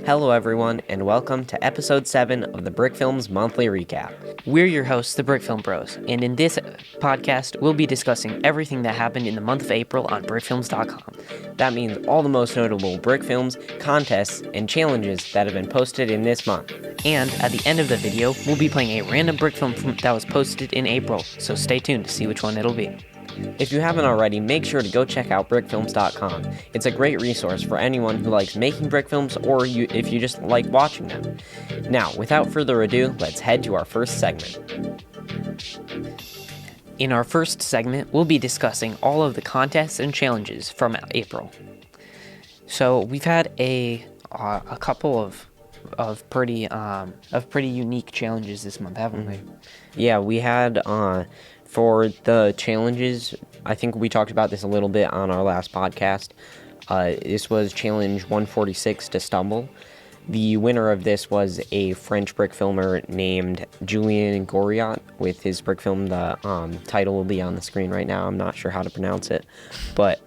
Hello, everyone, and welcome to episode 7 of the Brickfilms monthly recap. We're your hosts, the Brickfilm Bros, and in this podcast, we'll be discussing everything that happened in the month of April on Brickfilms.com. That means all the most notable Brickfilms, contests, and challenges that have been posted in this month. And at the end of the video, we'll be playing a random Brickfilm that was posted in April, so stay tuned to see which one it'll be. If you haven't already, make sure to go check out Brickfilms.com. It's a great resource for anyone who likes making Brickfilms or if you just like watching them. Now, without further ado, let's head to our first segment. In our first segment, we'll be discussing all of the contests and challenges from April. So we've had a couple of pretty unique challenges this month, haven't we? Yeah, we had for the challenges, I think we talked about this a little bit on our last podcast. This was challenge 146 to stumble. The winner of this was a French brick filmer named Julien Goriot with his brick film. The title will be on the screen right now. I'm not sure how to pronounce it, but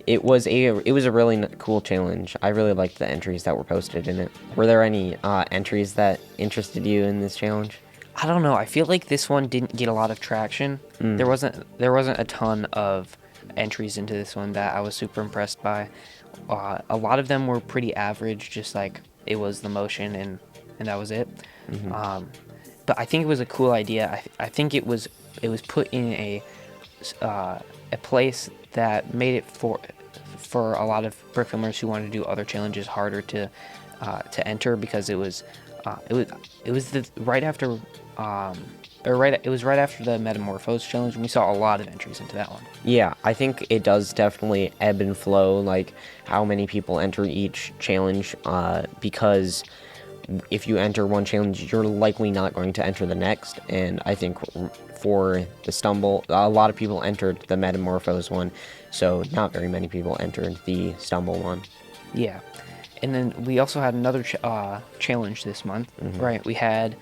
it was a really cool challenge. I really liked the entries that were posted in it. Were there any entries that interested you in this challenge? I don't know. I feel like this one didn't get a lot of traction. There wasn't a ton of entries into this one that I was super impressed by. A lot of them were pretty average, just like it was the motion and that was it. But I think it was a cool idea. I think it was put in a place that made it for a lot of brick filmers who wanted to do other challenges harder to enter, because it was right after the Metamorphose challenge, and we saw a lot of entries into that one. Yeah, I think it does definitely ebb and flow, like how many people enter each challenge, because if you enter one challenge, you're likely not going to enter the next. And I think for the stumble, a lot of people entered the Metamorphose one, so not very many people entered the stumble one. Yeah, and then we also had another challenge this month, right? We had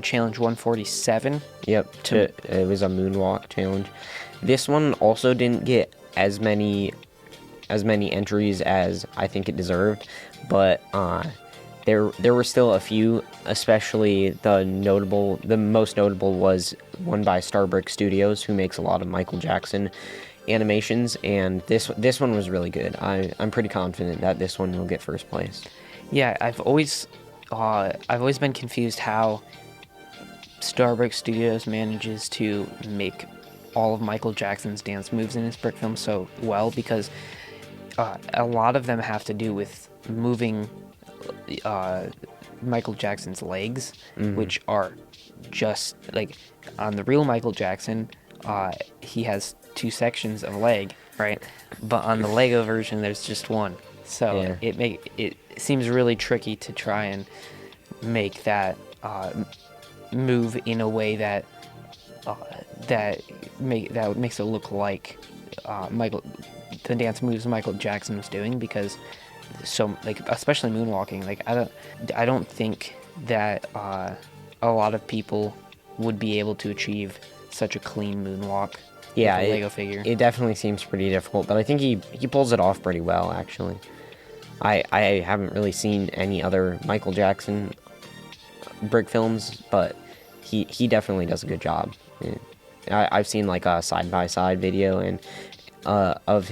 challenge 147. Yep, it was a moonwalk challenge. This one also didn't get as many entries as I think it deserved, but there were still a few, especially the most notable was one by Starbrick Studios, who makes a lot of Michael Jackson animations, and this one was really good. I'm pretty confident that this one will get first place. Yeah, I've always been confused how Starbrick Studios manages to make all of Michael Jackson's dance moves in his brick film so well, because a lot of them have to do with moving Michael Jackson's legs, which are just like on the real Michael Jackson, he has 2 sections of leg, right? But on the Lego version, there's just one. So yeah. It seems really tricky to try and make that move in a way that makes it look like the dance moves Michael Jackson was doing, because especially moonwalking, I don't think that a lot of people would be able to achieve such a clean moonwalk. Yeah, with a Lego figure. It definitely seems pretty difficult, but I think he pulls it off pretty well, actually. I haven't really seen any other Michael Jackson brick films, but he definitely does a good job. I've seen like a side-by-side video and of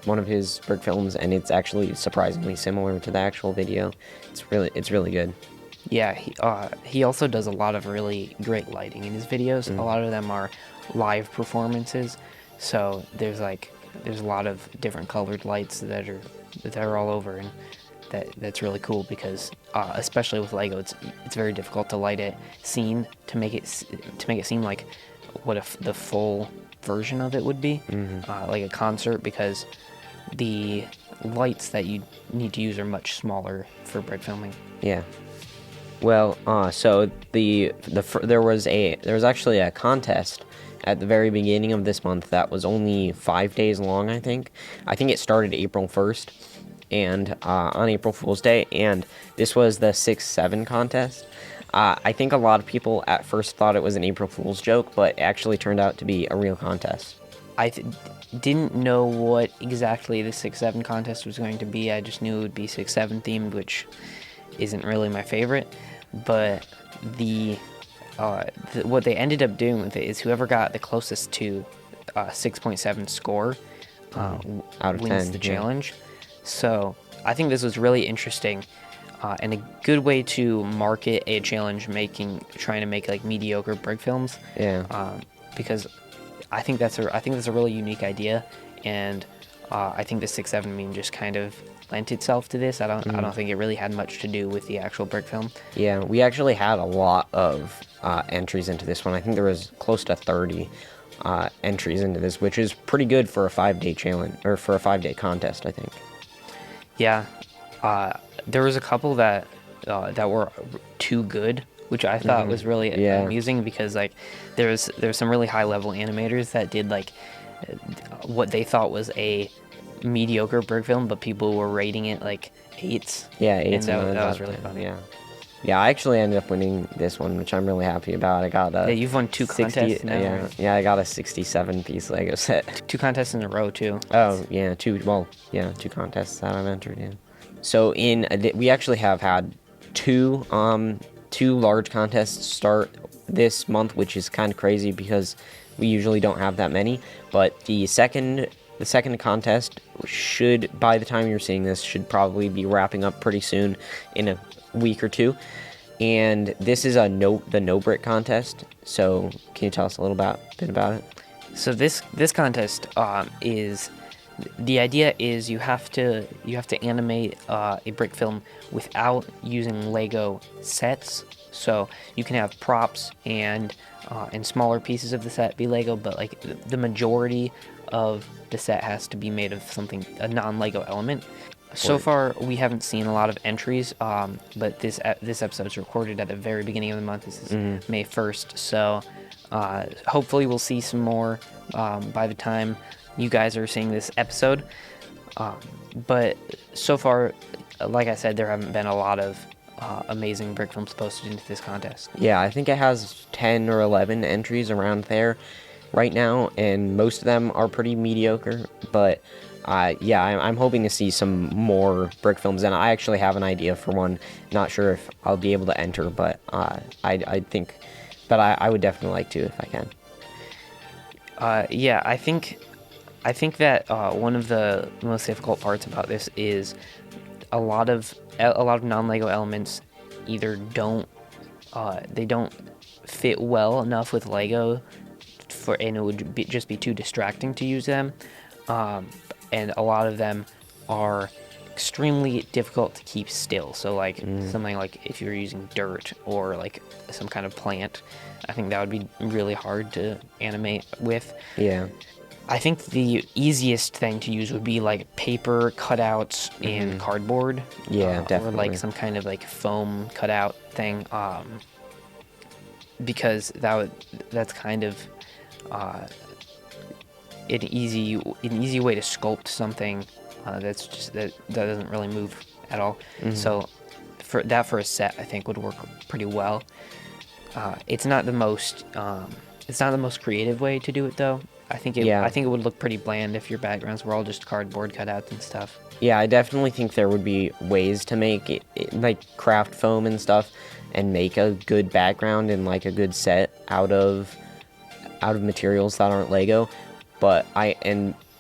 one of his brick films, and it's actually surprisingly similar to the actual video. It's really good. Yeah, he also does a lot of really great lighting in his videos. A lot of them are live performances, so there's a lot of different colored lights that are all over, and that's really cool, because especially with Lego, it's very difficult to light a scene to make it seem like what the full version of it would be, like a concert, because the lights that you need to use are much smaller for brick filming. Yeah. Well, so there was actually a contest at the very beginning of this month that was only 5 days long, I think. I think it started April 1st, and on April Fool's Day, and this was the 6-7 contest. I think a lot of people at first thought it was an April Fool's joke, but it actually turned out to be a real contest. didn't know what exactly the 6-7 contest was going to be. I just knew it would be 6-7 themed, which isn't really my favorite. But what they ended up doing with it is whoever got the closest to 6.7 score Out of wins 10, the yeah. challenge. So I think this was really interesting and a good way to market a challenge trying to make like mediocre brick films. Yeah. Because I think that's a really unique idea, and I think the 6-7 meme just kind of lent itself to this. I don't think it really had much to do with the actual brick film. Yeah, we actually had a lot of entries into this one. I think there was close to 30 entries into this, which is pretty good for a 5-day challenge, or for a 5-day contest, I think. Yeah, there was a couple that were too good, which I thought was really Yeah. amusing, because like there's some really high level animators that did like what they thought was a mediocre brick film, but people were rating it like 8s. Yeah, and 8s that and 9s was out really of fun. 10, yeah. Yeah, I actually ended up winning this one, which I'm really happy about. I got a Yeah, you've won 2 contests now. Yeah, Right? yeah, I got a 67-piece Lego set. 2 contests in a row too. Oh, yeah, 2 contests that I've entered in. So we actually have had two large contests start this month, which is kind of crazy because we usually don't have that many. But the second contest should, by the time you're seeing this, should probably be wrapping up pretty soon, in a week or two. And this is the no brick contest. So can you tell us a bit about it? So this contest is, the idea is you have to animate a brick film without using Lego sets. So you can have props and smaller pieces of the set be Lego, but like the majority of the set has to be made of a non-Lego element. So far, we haven't seen a lot of entries, but this episode is recorded at the very beginning of the month. This is May 1st, so hopefully we'll see some more by the time you guys are seeing this episode. But so far, like I said, there haven't been a lot of amazing brick films posted into this contest. Yeah, I think it has 10 or 11 entries around there right now, and most of them are pretty mediocre, but yeah, I'm hoping to see some more brick films, and I actually have an idea for one. Not sure if I'll be able to enter, but I think, but I would definitely like to if I can. Yeah, I think that one of the most difficult parts about this is a lot of non-Lego elements either don't fit well enough with Lego and it would just be too distracting to use them. And a lot of them are extremely difficult to keep still. So like something like if you're using dirt or like some kind of plant, I think that would be really hard to animate with. Yeah. I think the easiest thing to use would be like paper cutouts and cardboard. Yeah, Or definitely. like some kind of like foam cutout thing. Because that's kind of an easy way to sculpt something that doesn't really move at all. So for a set, I think would work pretty well. It's not the most creative way to do it though. I think it would look pretty bland if your backgrounds were all just cardboard cutouts and stuff. Yeah, I definitely think there would be ways to make it like craft foam and stuff, and make a good background and like a good set out of materials that aren't Lego. But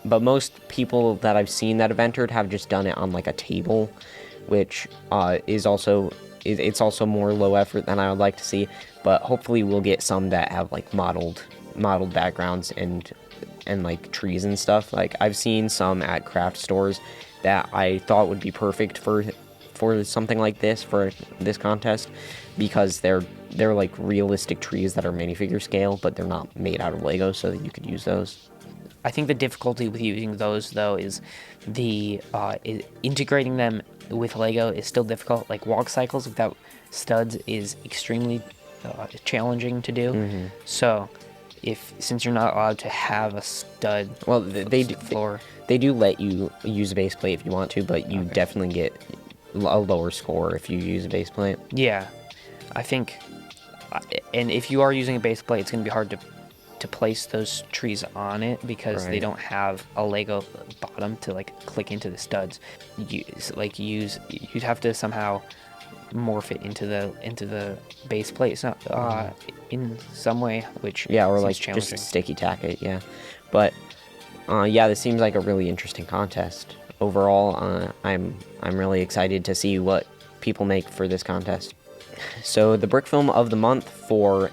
most people that I've seen that have entered have just done it on like a table, which is also more low effort than I would like to see. But hopefully we'll get some that have like modeled backgrounds and like trees and stuff. Like I've seen some at craft stores that I thought would be perfect for something like this, for this contest, because they're like realistic trees that are minifigure scale, but they're not made out of Lego, so that you could use those. I think the difficulty with using those though is integrating them with Lego is still difficult. Like walk cycles without studs is extremely challenging to do. So since you're not allowed to have a stud, Well, they do let you use a base plate if you want to, but you definitely get a lower score if you use a base plate. Yeah, I think, and if you are using a base plate, it's going to be hard to to place those trees on it because they Right. don't have a Lego bottom to like click into the studs. You'd have to somehow morph it into the base plate in some way, which Yeah, or seems like challenging. just sticky tack it. Yeah, but yeah, this seems like a really interesting contest. Overall, I'm really excited to see what people make for this contest. So the brick film of the month for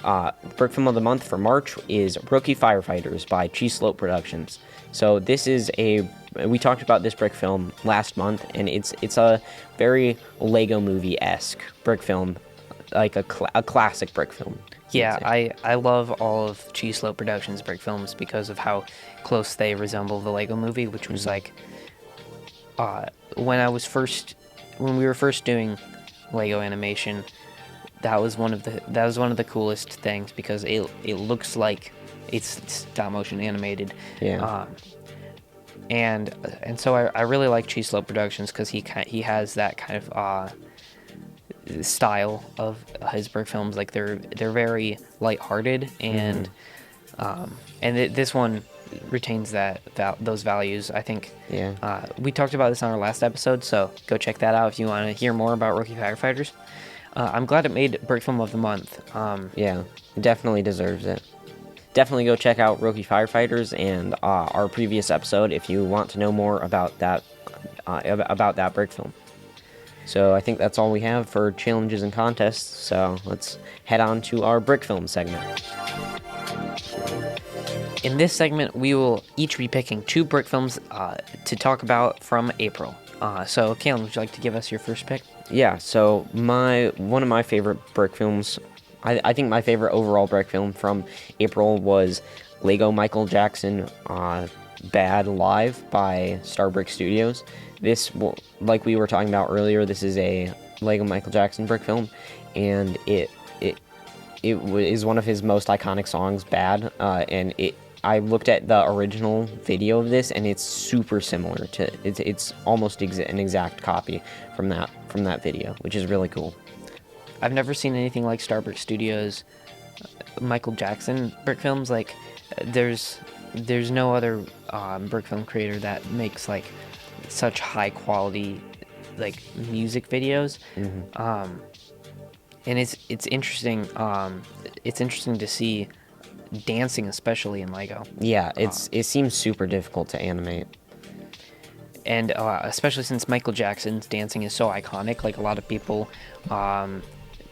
March is Rookie Firefighters by Cheese Slope Productions. So this is we talked about this brick film last month, and it's a very Lego movie-esque brick film, like a classic brick film. Yeah, I love all of Cheese Slope Productions brick films because of how close they resemble the Lego movie, which was like when we were first doing Lego animation, that was one of the coolest things because it looks like it's stop motion animated. Yeah. And so I really like Cheese Slope Productions because he has that kind of style of his brick films. Like they're very lighthearted and this one retains those values. I think. Yeah. We talked about this on our last episode, so go check that out if you want to hear more about Rookie Firefighters. I'm glad it made Brick Film of the Month. Yeah, it definitely deserves it. Definitely go check out Rookie Firefighters and our previous episode if you want to know more about that brick film. So I think that's all we have for challenges and contests. So let's head on to our brick film segment. In this segment, we will each be picking 2 brick films to talk about from April. So, Kalen, would you like to give us your first pick? Yeah, so one of my favorite brick films, I think my favorite overall brick film from April was Lego Michael Jackson Bad Live by Star Brick Studios. Like we were talking about earlier, this is a Lego Michael Jackson brick film, and it is one of his most iconic songs, Bad, and I looked at the original video of this, and it's super similar to it's almost an exact copy from that video, which is really cool. I've never seen anything like Star Brick Studios Michael Jackson brick films. Like, there's no other brick film creator that makes like such high quality like music videos. And it's interesting. It's interesting to see dancing, especially in Lego. Yeah, it seems super difficult to animate. And especially since Michael Jackson's dancing is so iconic, like a lot of people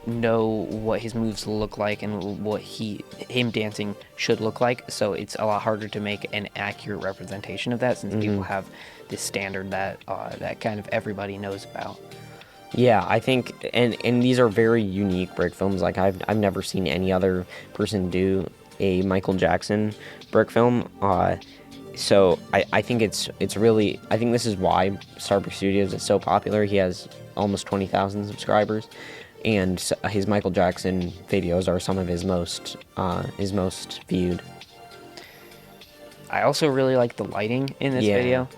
know what his moves look like and what him dancing should look like. So it's a lot harder to make an accurate representation of that since people have this standard that kind of everybody knows about. Yeah, I think, and these are very unique brick films. Like I've never seen any other person do a Michael Jackson brick film. So I think it's really, I think this is why Star Brick Studios is so popular. He has almost 20,000 subscribers, and his Michael Jackson videos are some of his most viewed. I also really like the lighting in this Yeah. video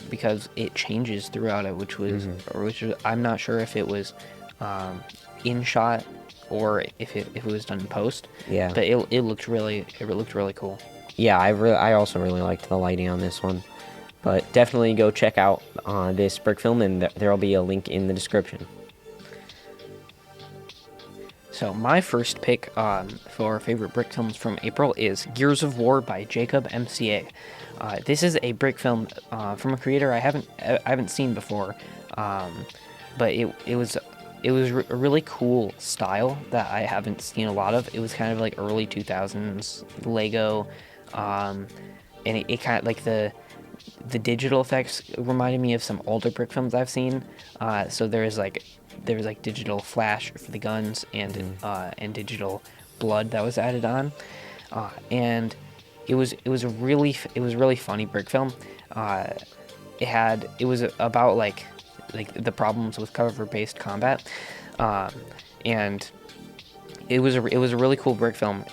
because it changes throughout it, which was I'm not sure if it was in shot or if it was done in post. Yeah. But it looked really cool. Yeah, I also really liked the lighting on this one. But definitely go check out this brick film, and there'll be a link in the description. So my first pick for favorite brick films from April is Gears of War by Jacob MCA. This is a brick film from a creator I haven't seen before, but it was a really cool style that I haven't seen a lot of. It was kind of like early 2000s Lego, and it kind of like the digital effects reminded me of some older brick films I've seen. So there was like digital flash for the guns and digital blood that was added on, and it was a really funny brick film. It was about like the problems with cover-based combat, and it was a really cool brick film,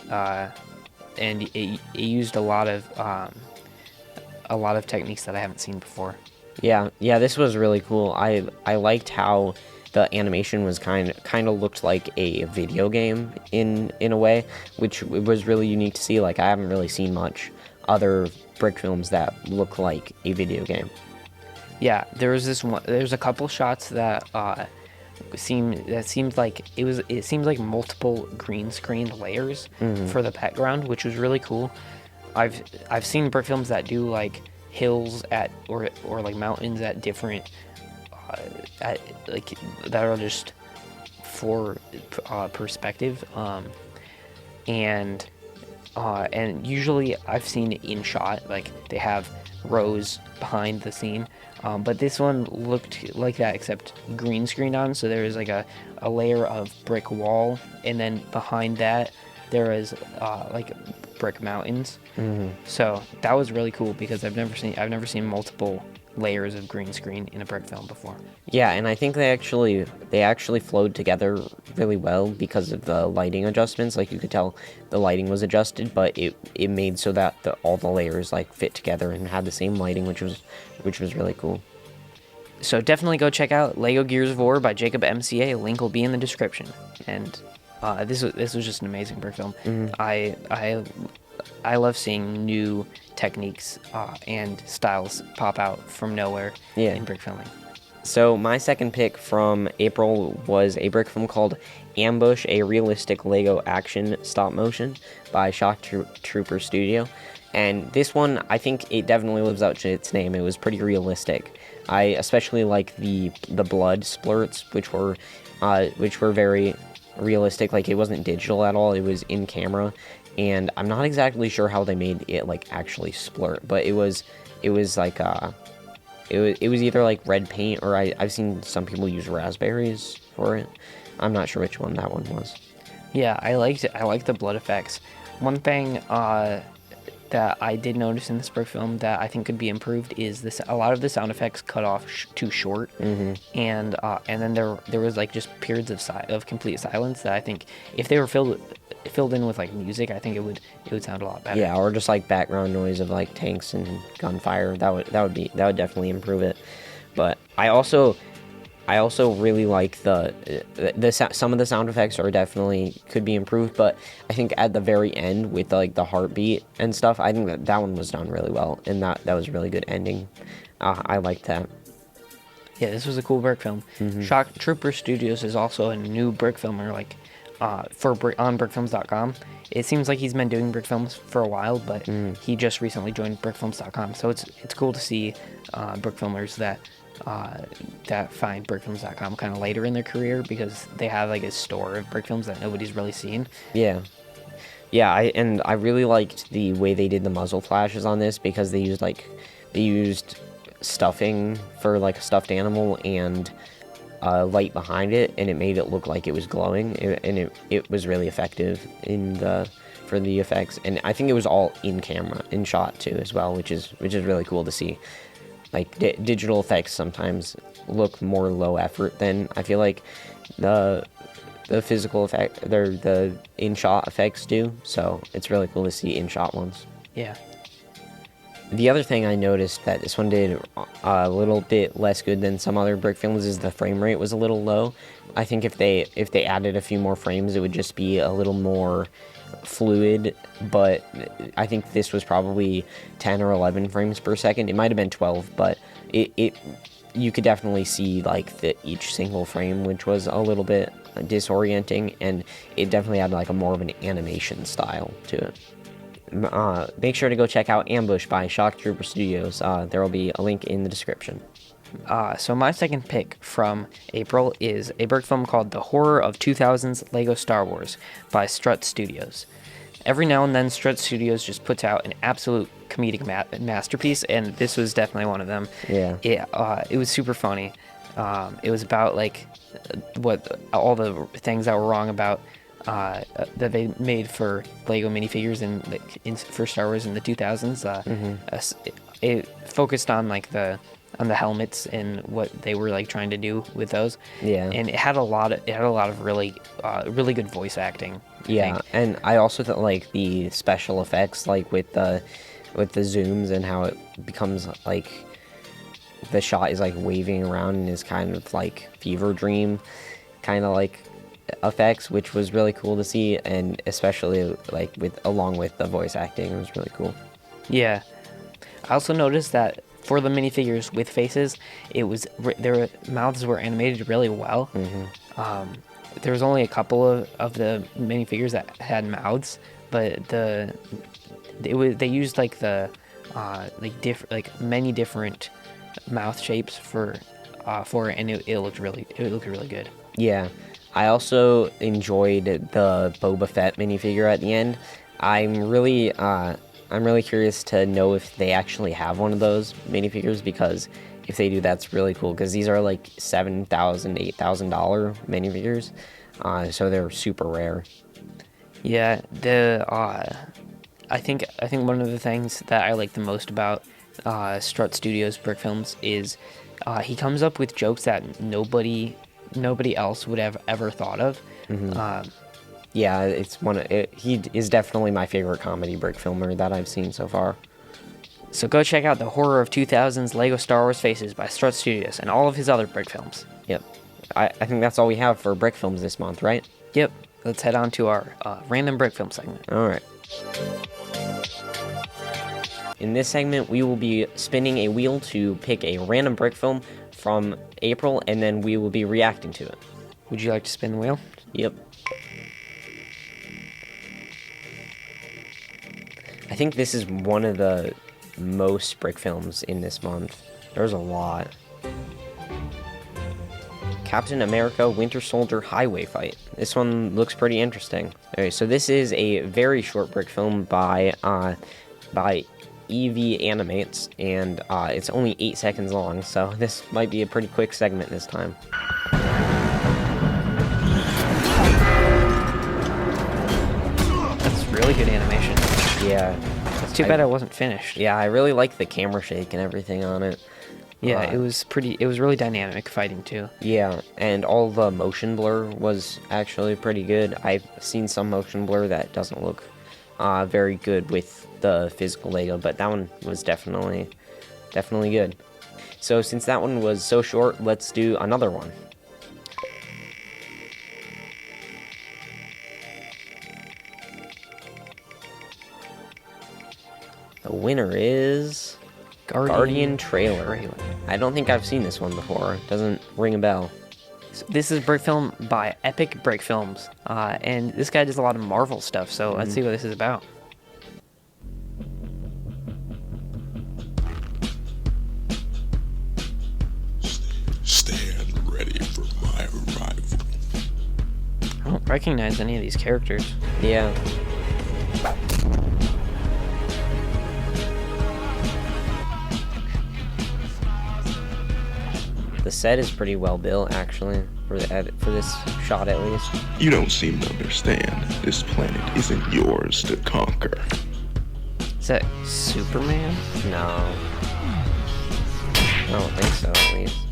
and it used a lot of techniques that I haven't seen before. Yeah, this was really cool. I liked how the animation was kind of looked like a video game in a way, which was really unique to see. Like I haven't really seen much other brick films that look like a video game. Yeah, there was this one. There's a couple shots that seemed like it seemed like multiple green screen layers for the background, which was really cool. I've seen brick films that do like hills at or like mountains at different at like that are just for perspective, and usually I've seen it in shot, like they have rows behind the scene, but this one looked like that except green screened on, so there was like a layer of brick wall, and then behind that there is like brick mountains. So that was really cool because I've never seen multiple layers of green screen in a brick film before. Yeah, and I think they actually flowed together really well because of the lighting adjustments. Like you could tell the lighting was adjusted, but it made so that all the layers like fit together and had the same lighting, which was really cool. So definitely go check out Lego Gears of War by Jacob MCA. Link will be in the description. And this was just an amazing brick film. I love seeing new techniques and styles pop out from nowhere in brick filming. So my second pick from April was a brick film called Ambush, a realistic Lego action stop motion by Shock Trooper Studio. And this one, I think it definitely lives up to its name. It was pretty realistic. I especially like the blood splurts, which were very realistic. Like it wasn't digital at all. It was in camera. And I'm not exactly sure how they made it like actually splurt, but it was like it was either like red paint or I've seen some people use raspberries for it. I'm not sure which one that one was. Yeah, I liked it. I liked the blood effects. One thing that I did notice in this brick film that I think could be improved is this: a lot of the sound effects cut off too short, and then there was like just periods of complete silence that I think if they were filled in with like music, I think it would sound a lot better. Yeah, or just like background noise of like tanks and gunfire. That would definitely improve it. But I also really like some of the sound effects are definitely could be improved, but I think at the very end with like the heartbeat and stuff, I think that one was done really well, and that was a really good ending. I liked that. Yeah, this was a cool brick film. Shock Trooper Studios is also a new brick filmer, like on Brickfilms.com. It seems like he's been doing brick films for a while, but he just recently joined Brickfilms.com. So it's cool to see brick filmers that find Brickfilms.com kind of later in their career, because they have like a store of brick films that nobody's really seen. Yeah, I really liked the way they did the muzzle flashes on this, because they used stuffing for like a stuffed animal and light behind it, and it made it look like it was glowing, and it was really effective for the effects, and I think it was all in shot too as well, which is really cool to see. Like digital effects sometimes look more low effort than I feel like the physical effect, the in shot effects do. So it's really cool to see in shot ones. Yeah. The other thing I noticed that this one did a little bit less good than some other brick films is the frame rate was a little low. I think if they added a few more frames, it would just be a little more fluid, but I think this was probably 10 or 11 frames per second. It might have been 12, but you could definitely see like each single frame, which was a little bit disorienting, and it definitely had like a more of an animation style to it. Make sure to go check out Ambush by Shock Trooper Studios. There will be a link in the description. So my second pick from April is a brick film called The Horror of 2000's Lego Star Wars by Strut Studios. Every now and then, Strut Studios just puts out an absolute comedic masterpiece, and this was definitely one of them. Yeah. It was super funny. It was about like what all the things that were wrong about that they made for Lego minifigures for Star Wars in the 2000s. It focused on like the helmets and what they were like trying to do with those. Yeah. And it had a lot of really good voice acting. Yeah, and I also thought like the special effects, like with the zooms and how it becomes like the shot is like waving around and is kind of like fever dream kind of like effects, which was really cool to see, and especially like along with the voice acting, it was really cool. Yeah. I also noticed that for the minifigures with faces, their mouths were animated really well. There was only a couple of the minifigures that had mouths, but they used like the many different mouth shapes for it, and it looked really good. Yeah, I also enjoyed the Boba Fett minifigure at the end. I'm really curious to know if they actually have one of those minifigures, because if they do, that's really cool, because these are like $7,000, $8,000 minifigures, so they're super rare. Yeah, I think one of the things that I like the most about Strut Studios Brickfilms is he comes up with jokes that nobody else would have ever thought of. Yeah, he is definitely my favorite comedy brick filmer that I've seen so far. So go check out the Horror of 2000's Lego Star Wars Faces by Strut Studios and all of his other brick films. Yep. I think that's all we have for brick films this month, right? Yep. Let's head on to our random brick film segment. All right. In this segment, we will be spinning a wheel to pick a random brick film from April, and then we will be reacting to it. Would you like to spin the wheel? Yep. I think this is one of the most brick films in this month. There's a lot. Captain America Winter Soldier Highway Fight. This one looks pretty interesting. Okay, so this is a very short brick film by EV Animates, and it's only 8 seconds long, so this might be a pretty quick segment this time. That's really good animation. Yeah. It's too bad it wasn't finished. Yeah, I really like the camera shake and everything on it. Yeah, it was really dynamic fighting too. Yeah, and all the motion blur was actually pretty good. I've seen some motion blur that doesn't look very good with the physical Lego, but that one was definitely good. So since that one was so short, let's do another one. The winner is Guardian Trailer. I don't think I've seen this one before. It doesn't ring a bell. So this is Brick Film by Epic Brickfilms, and this guy does a lot of Marvel stuff, so let's see what this is about. Stand ready for my arrival. I don't recognize any of these characters. Yeah. The set is pretty well built, actually, for this shot at least. You don't seem to understand. This planet isn't yours to conquer. Is that Superman? No. I don't think so, at least.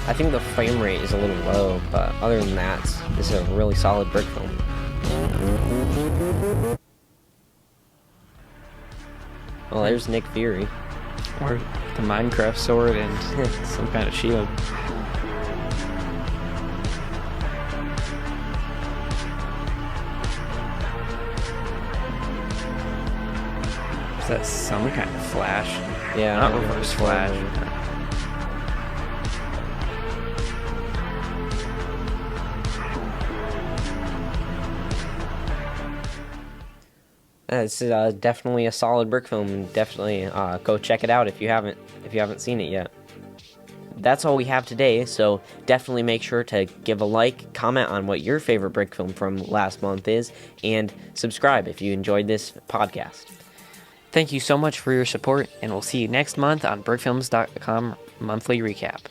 I think the frame rate is a little low, but other than that, this is a really solid brick film. Well, there's Nick Fury. Or the Minecraft sword and some kind of shield. Is that some kind of flash? Yeah, Not reverse flash. This is definitely a solid brick film, and definitely go check it out if you haven't seen it yet. That's all we have today, so definitely make sure to give a like, comment on what your favorite brick film from last month is, and subscribe if you enjoyed this podcast. Thank you so much for your support, and we'll see you next month on Brickfilms.com monthly recap.